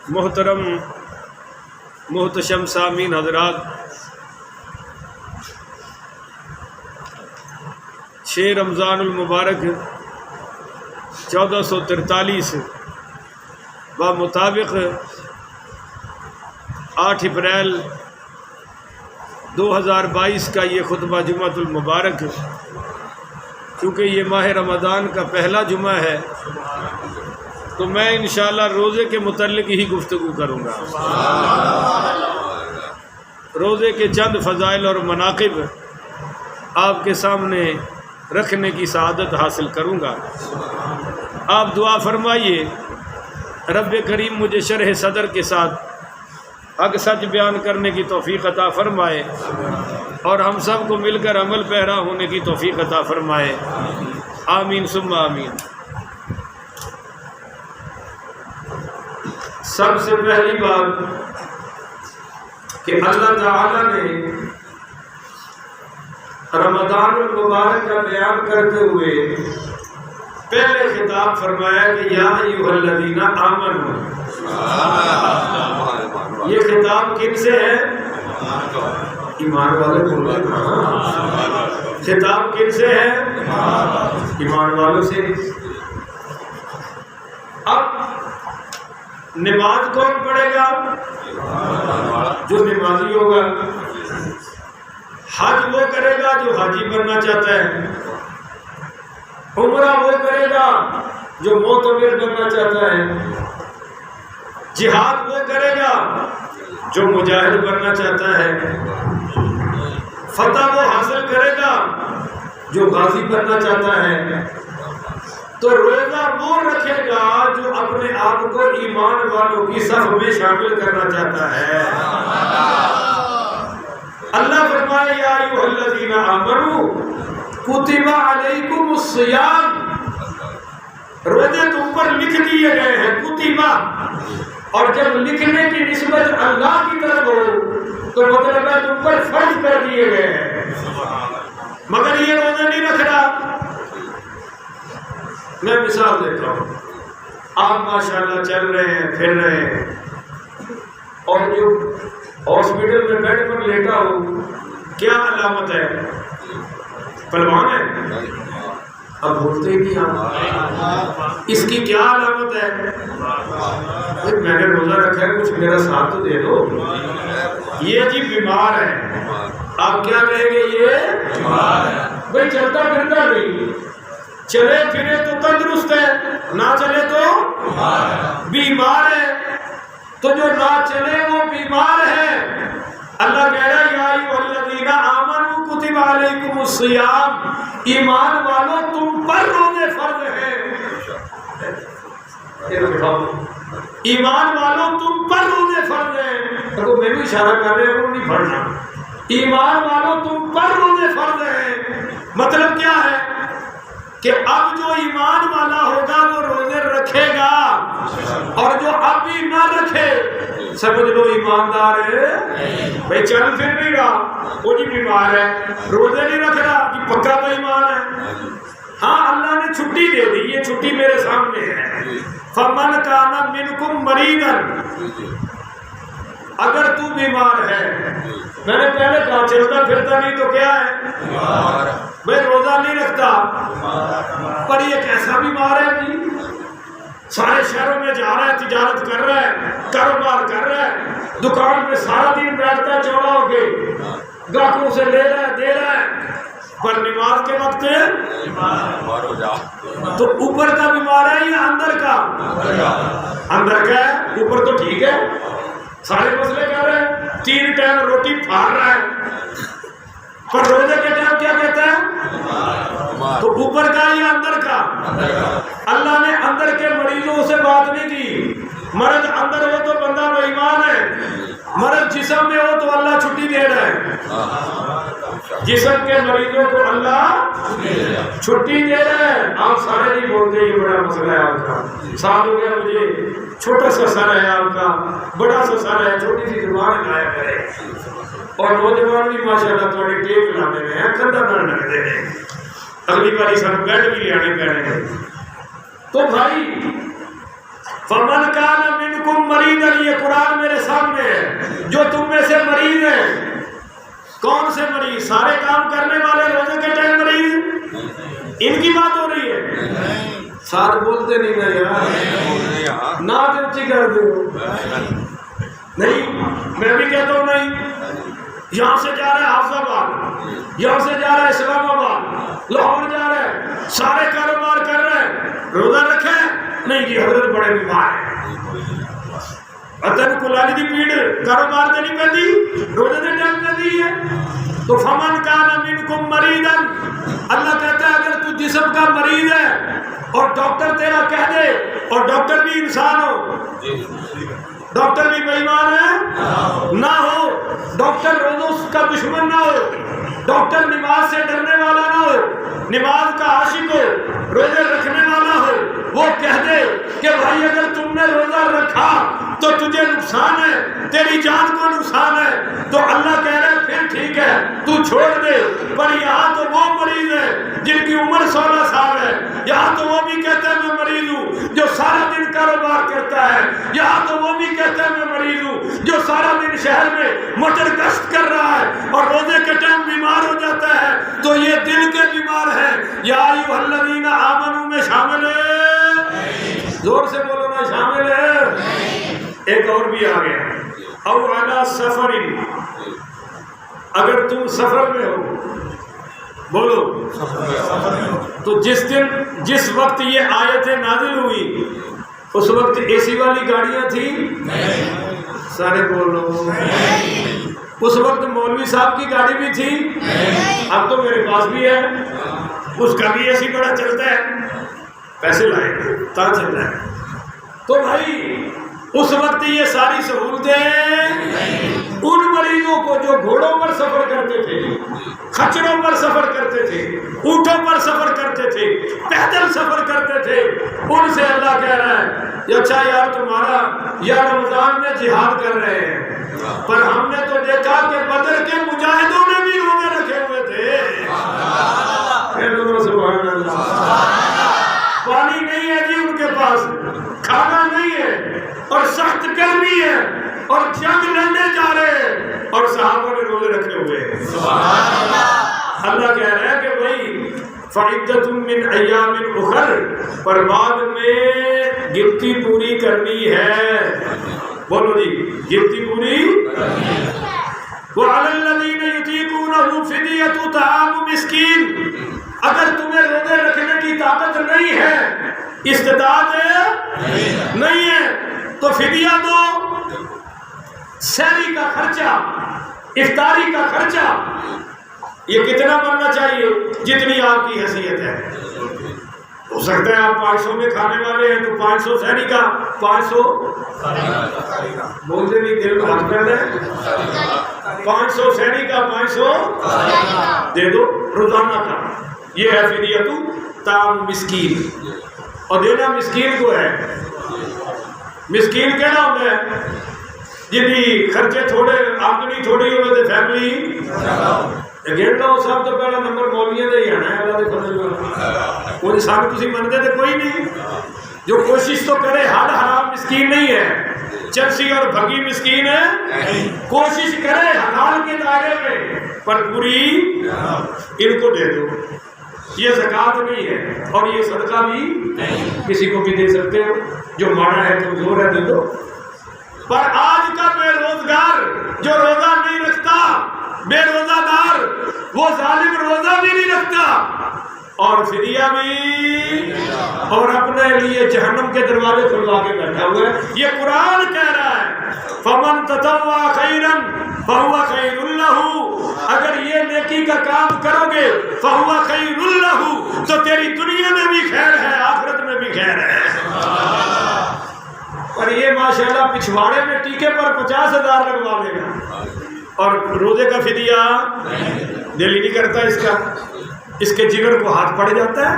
محترم محتشم سامعین حضرات، 6 رمضان المبارک 1443 بمطابق 8 اپریل 2022 کا یہ خطبہ جمعۃ المبارک، کیونکہ یہ ماہ رمضان کا پہلا جمعہ ہے تو میں انشاءاللہ روزے کے متعلق ہی گفتگو کروں گا۔ روزے کے چند فضائل اور مناقب آپ کے سامنے رکھنے کی سعادت حاصل کروں گا۔ آپ دعا فرمائیے رب کریم مجھے شرح صدر کے ساتھ حق سچ بیان کرنے کی توفیق عطا فرمائے اور ہم سب کو مل کر عمل پیرا ہونے کی توفیق عطا فرمائے، آمین ثم آمین۔ سب سے پہلی بات کہ اللہ تعالیٰ نے رمضان المبارک کا بیان کرتے ہوئے پہلے خطاب فرمایا کہ یا ایھا الذین آمنوا۔ یہ خطاب کن سے ہے؟ ایمان والے بولے نا۔ خطاب کن سے ہے؟ ایمان والوں سے۔ اب نماز کون پڑھے گا؟ جو نمازی ہوگا۔ حج وہ کرے گا جو حاجی بننا چاہتا ہے۔ عمرہ وہ کرے گا جو معتمر بننا چاہتا ہے۔ جہاد وہ کرے گا جو مجاہد بننا چاہتا ہے۔ فتح وہ حاصل کرے گا جو غازی بننا چاہتا ہے۔ تو روزہ وہ رکھے گا جو اپنے آپ کو ایمان والوں کی صف میں شامل کرنا چاہتا ہے۔ اللہ فرمائے یا ایھا الذین آمنوا کتب علیکم الصیام۔ روزے تم پر لکھ دیے گئے ہیں، کتبہ، اور جب لکھنے کی نسبت اللہ کی طرف ہو تو مطلب ہے تم پر فرض کر دیے گئے ہیں۔ مگر یہ روزہ نہیں رکھ رہا۔ میں مثال دیتا ہوں، آپ ماشاءاللہ چل رہے ہیں، پھر رہے ہیں، اور جو ہاسپٹل میں بیڈ پر لیٹا ہو، کیا علامت ہے؟ پلوان ہے؟ اب بولتے ہی نہیں آپ۔ اس کی کیا علامت ہے؟ میں نے روزہ رکھا ہے، کچھ میرا ساتھ تو دے دو۔ یہ جی بیمار ہے۔ آپ کیا کہیں گے؟ یہ بیمار ہے۔ بھائی چلتا پھرتا نہیں، چلے پھرے تو تندرست ہے، نہ چلے تو بیمار ہے۔ تو جو نہ چلے وہ بیمار ہے۔ اللہ کہہ رہا ہے یا ایھا الذین آمنوا کتب علیکم الصیام۔ ایمان والوں تم پر روزے فرض ہیں۔ ایمان والوں تم پر روزے فرض ہیں۔ تو میں بھی اشارہ کر رہے ہوں، نہیں پڑھنا۔ ایمان والوں تم پر روزے فرض ہیں۔ مطلب کیا ہے کہ اب جو ایمان والا ہوگا وہ روزے رکھے گا، اور جو اب بھی نہ رکھے سمجھ لو ایماندار ہے۔ بھائی چل پھر نہیں رہا، وہ جی بیمار ہے، روزے نہیں رکھ رہا، کہ پکا بے ایمان ہے۔ ہاں اللہ نے چھٹی دے دی، یہ چھٹی میرے سامنے ہے۔ فمن کان منکم مریضا، اگر تو بیمار ہے، میں نے پہلے کہا چلتا پھرتا نہیں تو کیا ہے؟ میں روزہ نہیں رکھتا، پر یہ کیسا بیمار ہے جی؟ سارے شہروں میں جا رہا ہے، تجارت کر رہا ہے، کاروبار کر رہا ہے، دکان پہ سارا دن بیٹھتا ہے چوڑا ہو کے، گاہکوں سے لے رہا ہے، دے رہا ہے، پر نماز کے وقت تو اوپر کا بیمار ہے یا اندر کا؟ اندر کا ہے، اوپر تو ٹھیک ہے، سارے مسئلے کر رہے ہیں، 3 ٹائم روٹی پھاڑ رہا ہے، پر روزے کے ٹائم کیا کہتا ہے؟ تو اوپر کا یا اندر کا؟ اللہ نے اندر کے مریضوں سے بات نہیں کی۔ مرض اندر ہو تو بندہ بے ایمان ہے، مرض جسم میں ہو تو اللہ چھٹی دے رہا ہے۔ جسم کے مریضوں کو اللہ چھٹی دے رہا ہے۔ آپ سارے نہیں بولتے یہ بڑا مسئلہ ہے آپ کا، سال ہو گیا مجھے، چھوٹا سا سر ہے آپ کا، بڑا سا سر ہے، چھوٹی سی زبان لایا کرے، اور نوجوان بھی ماشاءاللہ تھوڑی ٹیپ لانے میں ہیں، کندھا نہ لگتے ہیں، اگلی باری سب بیڈ بھی لے آنے پہ رہے ہیں۔ تو بھائی فمن کان منکم مریضا، یہ قرآن میرے سامنے ہے، جو تم میں سے مریض ہیں. کون سے مریض؟ سارے کام کرنے والے روزے کے ٹائم مریض، ان کی بات ہو رہی ہے. ساتھ بولتے نہیں نا یار، نہ اونچی کر دو. نہیں، میں بھی کہتا ہوں نہیں. یہاں سے جا رہا ہے حافظ آباد، یہاں سے جا رہا ہے اسلام آباد، لاہور جا رہا ہے، سارے کاروبار کر رہا ہے، روزہ رکھا ہے؟ نہیں جی حضرت بڑے بیمار ہیں. اتن کلالی دی پیڑ کاروبار سے نہیں کرتی، روزے سے ٹائم کرتی ہے. تو فمن کان منکم مریضا، اللہ کہتا ہے اگر تو جسم کا مریض ہے اور ڈاکٹر تیرا کہہ دے، اور ڈاکٹر بھی انسان ہو، ڈاکٹر بھی بے ایمان ہے نہ ہو، ڈاکٹر روزوں کا دشمن نہ ہو، ڈاکٹر نماز سے ڈرنے والا نہ ہو، نماز کا عاشق ہو، روزے رکھنے والا ہو، وہ کہہ دے کہ بھائی اگر تم نے روزہ رکھا تو تجھے نقصان ہے، تیری جان کو نقصان ہے، تو اللہ کہہ رہے پھر ٹھیک ہے تو چھوڑ دے. پر یہاں تو وہ مریض ہے جن کی عمر 16 سال ہے، یہاں تو وہ بھی کہتا ہے میں مریض ہوں جو سارا دن کاروبار کرتا ہے، یہاں تو وہ بھی کہتا ہے میں مریض ہوں جو سارا دن شہر میں مٹر گشت کر رہا ہے اور روزے کے ٹائم بیمار ہو جاتا ہے. تو یہ دل کے بیمار ہیں. یا ایھا الذین آمنوا میں شامل ہے، زور سے بولو نا شامل ہے. ایک اور بھی آ گیا، او علی سفر، اگر تم سفر میں ہو، بولو تو جس وقت یہ آیتیں نازل ہوئی اس وقت اے سی والی گاڑیاں تھیں؟ سارے بولو. اس وقت مولوی صاحب کی گاڑی بھی تھی، اب تو میرے پاس بھی ہے، اس کا بھی اے سی بڑا چلتا ہے، پیسے لائیں گے تا چل رہا ہے. تو بھائی اس وقت یہ ساری سہولتیں ان مریضوں کو جو گھوڑوں پر سفر کرتے تھے، خچروں پر سفر کرتے تھے، اونٹوں پر سفر کرتے تھے، پیدل سفر کرتے تھے، ان سے اللہ کہہ رہا ہے اچھا یار تمہارا یا رمضان میں جہاد کر رہے ہیں، پر ہم نے تو دیکھا کہ بدر کے مجاہدوں نے بھی روزے رکھے ہوئے تھے. سبحان اللہ. پانی نہیں ہے جی ان کے پاس، کھانا نہیں ہے، اور سخت گرمی ہے، اور جنگ لڑنے جا رہے ہیں، اور صحابہ نے روزے رکھے ہوئے ہیں. اللہ کہہ رہا ہے کہ بھائی فعدۃ من ایام اخر، پر بعد میں گنتی پوری کرنی ہے. بولو جی گنتی پوری. وعلی الذین یطیقونہ فدیۃ طعام مسکین، اگر تمہیں روزے رکھنے کی طاقت نہیں ہے، استطاعت نہیں ہے، تو فدیہ دو. سحری کا خرچہ، افطاری کا خرچہ، یہ کتنا بننا چاہیے؟ جتنی آپ کی حیثیت ہے. ہو سکتا ہے آپ 500 میں کھانے والے ہیں تو 500 سحری کا، 500 بولتے نہیں دل میں ہاتھ کر رہے، 500 سحری کا، 500 دے دو روزانہ کا. یہ ہے فدیۃ طعام مسکین. اور دینا مسکین کو ہے. مسکین کہنا ہوتا ہے جن کی خرچے تھوڑے، آمدنی تھوڑی ہوئے تھے، فیملی گھنٹا سب تو پہلا نمبر مولویاں دے ہی آنا ہے. اللہ دے فضل نال کوئی سب تسی منتے تو کوئی نہیں. جو کوشش تو کرے، حال حرام مسکین نہیں ہے، چرسی اور بھگی مسکین ہے، کوشش کرے حلال کے دائرے میں، پر پوری ان کو دے دو. یہ زکوٰۃ نہیں ہے، اور یہ صدقہ بھی کسی کو بھی دے سکتے ہو، جو ماڑا ہے کمزور ہے دے دو. پر آج کا بے روزگار جو روزہ نہیں رکھتا، بے روزہ دار، وہ ظالم روزہ بھی نہیں رکھتا اور فدیہ بھی، اور اپنے لیے جہنم کے دروازے کھلوا کے بیٹھا ہوا ہے. یہ قرآن کہہ رہا ہے فمن تطوع خیرا فہو خیر لہ، اگر یہ نیکی کا کام کرو گے فہو خیر لہ، تو تیری دنیا میں بھی خیر ہے، آخرت میں بھی خیر ہے. اور یہ ماشاءاللہ پچھواڑے میں ٹیکے پر 50,000 لگوا لے گا، اور روزے کا فدیہ دل ہی نہیں کرتا اس کا، اس کے جگر کو ہاتھ پڑ جاتا ہے.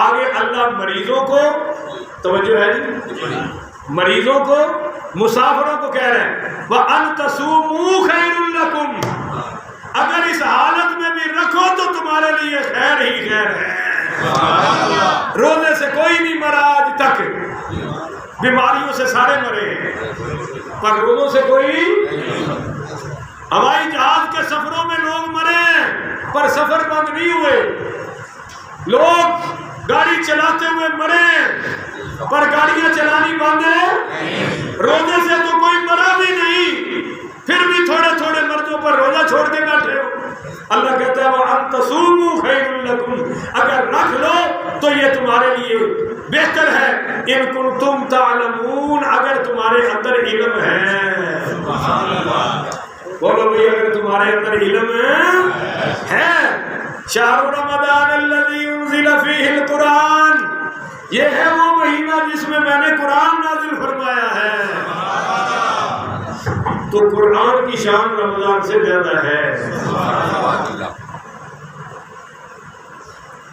آگے اللہ مریضوں کو، توجہ ہے جی، مریضوں کو، مسافروں کو کہہ رہے ہیں وَأَن تَصُومُوا خَيْرٌ لَكُمْ، اگر اس حالت میں بھی رکھو تو تمہارے لیے خیر ہی خیر ہے. روزے سے کوئی نہیں مرا آج تک. بیماریوں سے سارے مرے ہیں پر روزوں سے کوئی. ہوائی جہاز کے سفروں میں لوگ مرے ہیں پر سفر بند نہیں ہوئے. لوگ گاڑی چلاتے ہوئے مرے پر گاڑیاں چلانی بند ہے. روزے سے تو کوئی مرا بھی نہیں پھر بھی تھوڑے تھوڑے مرضوں پر روزہ چھوڑ کے بیٹھے ہو. اللہ کہتا ہے وَأَن تَصُومُوا خَيْرٌ لَكُمْ، اگر رکھ لو تو یہ تمہارے لیے بہتر ہے. ان کنتم تعلمون، اگر تمہارے اندر علم ہے. بولو بھئی اگر تمہارے اندر علم ہے. شہر رمضان الذی انزل فیہ القرآن، یہ ہے وہ مہینہ جس میں میں نے قرآن نازل فرمایا ہے. تو قرآن کی شان رمضان سے زیادہ ہے.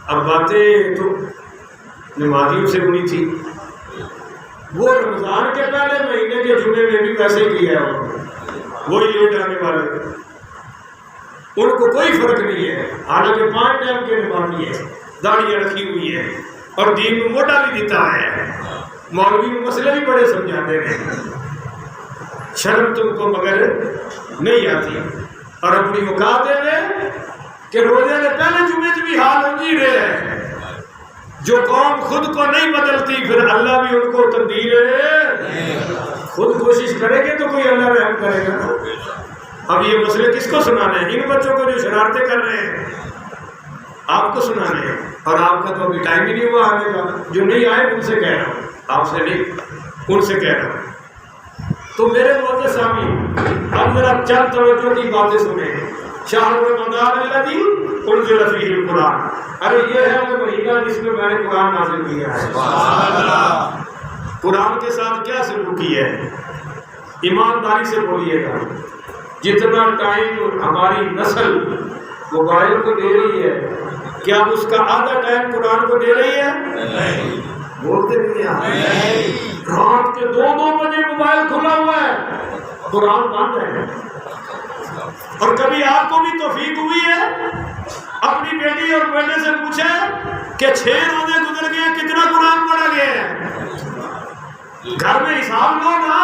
اب باتیں تو نمازیوں سے بنی تھی، وہ رمضان کے پہلے مہینے کے جمعے میں بھی ویسے کیا ہے. وہی لیٹ آنے والے ان کو کوئی فرق نہیں ہے. حالانکہ 5 ٹائم کے نمازی ہے، داڑیاں رکھی ہوئی ہے اور دین میں موٹا بھی دیتا ہے. مولوی میں مسئلے بھی بڑے سمجھاتے ہیں. شرم تم کو مگر نہیں آتی اور اپنی اوقات دے کہ روزے کے پہلے جمعے بھی حال ہو نہیں رہے ہیں. جو قوم خود کو نہیں بدلتی پھر اللہ بھی ان کو تبدیل خود کوشش کرے گے تو کوئی اللہ رحم کرے گا. اب یہ مسئلے کس کو سنانے ہیں؟ ان بچوں کو جو شرارتیں کر رہے ہیں آپ کو سنانے ہیں. اور آپ کا تو ابھی ٹائم ہی نہیں ہوا آنے کا. جو نہیں آئے ان سے کہہ رہا ہوں، آپ سے نہیں، ان سے کہہ رہا ہوں. تو میرے موتے سامنے اب ذرا چند توجہ کی باتیں سنیں. شہر رمضان الذی انزل فیہ القرآن، ارے یہ ہے وہ مہینہ جس میں میں نے قرآن نازل کیا ہے. قرآن کے ساتھ کیا سلوکی ہے؟ ایمانداری سے بولیے گا. جتنا ٹائم ہماری نسل موبائل کو دے رہی ہے کیا اس کا آدھا ٹائم قرآن کو دے رہی ہے؟ بولتے نہیں. رات کے 2 بجے موبائل کھلا ہوا ہے، قرآن بند ہے. اور کبھی آپ کو بھی توفیق ہوئی ہے اپنی بیٹی اور بیٹے سے پوچھے کہ 6 روزے گزر گئے کتنا قرآن پڑھا گیا ہے؟ گھر میں حساب لو نا.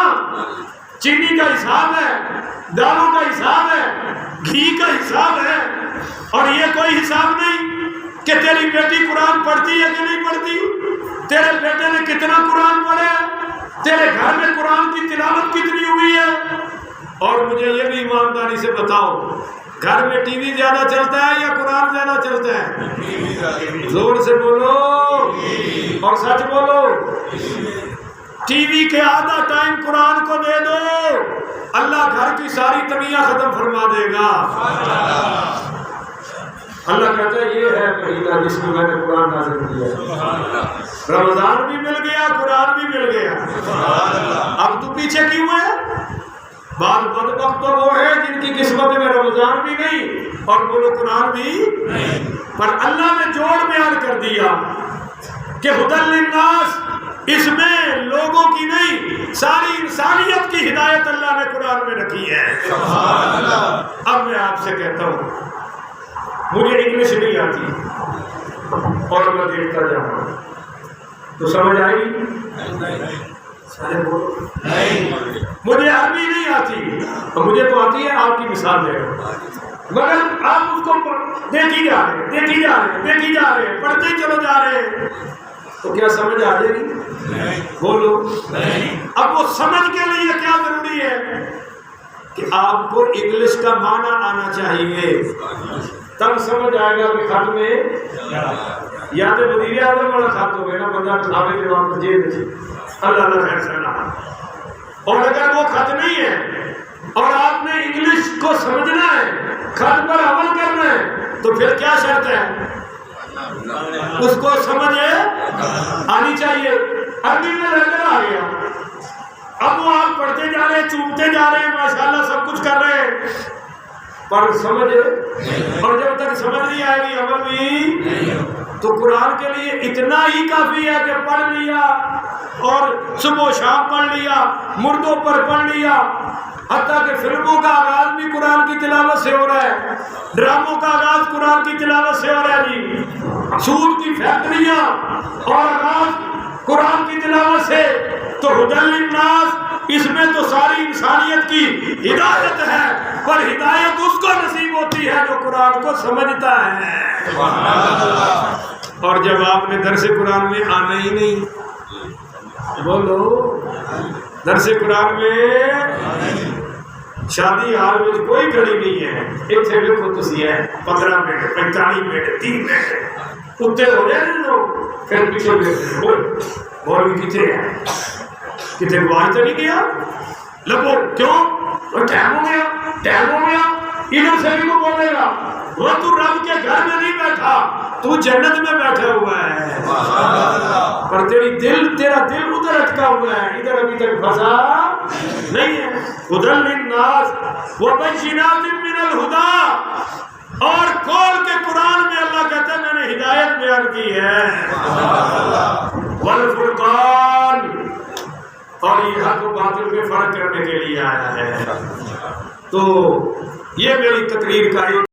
چینی کا حساب ہے، دالوں کا حساب ہے، گھی کا حساب ہے. اور یہ کوئی حساب نہیں کہ تیری بیٹی قرآن پڑھتی ہے کہ نہیں پڑھتی، تیرے بیٹے نے کتنا قرآن پڑھا ہے، تیرے گھر میں قرآن کی تلاوت کتنی ہوئی ہے. اور مجھے یہ بھی ایمانداری سے بتاؤ گھر میں ٹی وی زیادہ چلتا ہے یا قرآن زیادہ چلتا ہے؟ زور سے بولو اور سچ بولو. ٹی وی کے آدھا ٹائم قرآن کو دے دو، اللہ گھر کی ساری تنگیاں ختم فرما دے گا. اللہ کہتا ہے یہ ہے مہینہ جس میں میں نے قرآن نازل کیا. رمضان بھی مل گیا، قرآن بھی مل گیا. اب تو پیچھے کیوں ہے؟ بعض بدبخت تو وہ ہے جن کی قسمت میں رمضان بھی نہیں اور بولو قرآن بھی نہیں. پر اللہ نے جوڑ بیان کر دیا کہ ہدی للناس، اس میں لوگوں کی نہیں ساری انسانیت کی ہدایت اللہ نے قرآن میں رکھی ہے. اب میں آپ سے کہتا ہوں مجھے انگلش نہیں آتی اور میں دیکھتا جا رہا ہوں تو سمجھ آئی؟ مجھے عربی نہیں آتی، مجھے تو آتی ہے، آپ کی مثال دے رہا ہوں. مگر آپ اس کو دیکھی جا رہے ہیں پڑھتے ہی چلو جا رہے ہیں تو کیا سمجھ آ جائے گی؟ بولو. اب وہ سمجھ کے لیے کیا ضروری ہے کہ آپ کو انگلش کا معنی آنا چاہیے، تب سمجھ آئے گا کہ خط میں یا تو وزیر اعظم والا خط ہو گیا نا، بندہ کھاوے کے وہاں پر جیب میں اللہ اللہ خیر سلام. اور اگر وہ خط نہیں ہے اور آپ نے انگلش کو سمجھنا ہے، خط پر عمل کرنا ہے، تو پھر کیا شرط ہے؟ اس کو سمجھ آنی چاہیے. عربی میں لہجہ آ گیا، اب وہ آپ پڑھتے جا رہے ہیں، چومتے جا رہے ہیں، ماشاءاللہ سب کچھ کر رہے ہیں، پر سمجھ اور جب تک سمجھ نہیں آئے گی عمل بھی. تو قرآن کے لیے اتنا ہی کافی ہے کہ پڑھ لیا اور صبح و شام پڑھ لیا، مردوں پر پڑھ لیا. حتیٰ کہ فلموں کا آغاز بھی قرآن کی تلاوت سے ہو رہا ہے، ڈراموں کا آغاز قرآن کی تلاوت سے ہو رہا ہے جی. سود کی فیکٹریاں اور آغاز قرآن کی تلاوت سے. تو ہدی للناس اس میں تو ساری انسانیت کی ہدایت ہے، پر ہدایت اس کو نصیب ہوتی ہے جو قرآن کو سمجھتا ہے۔ اور جب آپ نے درس قرآن میں آنا ہی نہیں، بولو درس قرآن میں شادی حال میں کوئی گھڑی نہیں ہے، اتنے لکھو تسی ہے 15 منٹ 45 منٹ 3 منٹ اتنے ہو رہے ہیں لوگ، پھر پیچھے مولوی کتنے ہے، کتنے گواج تو نہیں کیا لگو کیوں ٹائم ہو گیا ٹائم ہو گیا، ادھر سے بھی کو بولے گا وہ تو رب کے گھر میں نہیں بیٹھا، تو جنت میں بیٹھا ہوا ہے، پر تیرا دل ادھر اٹکا ہوا ہے، ادھر ابھی تک پھنسا نہیں ہے۔ ہدی للناس وبینات من الہدی، اور کھول کے قرآن میں اللہ کہتا ہے میں نے ہدایت بیان کی ہے، والفرقان، اور یہ حق و باطل میں فرق کرنے کے لیے آیا ہے۔ تو یہ میری تقریر کا ایک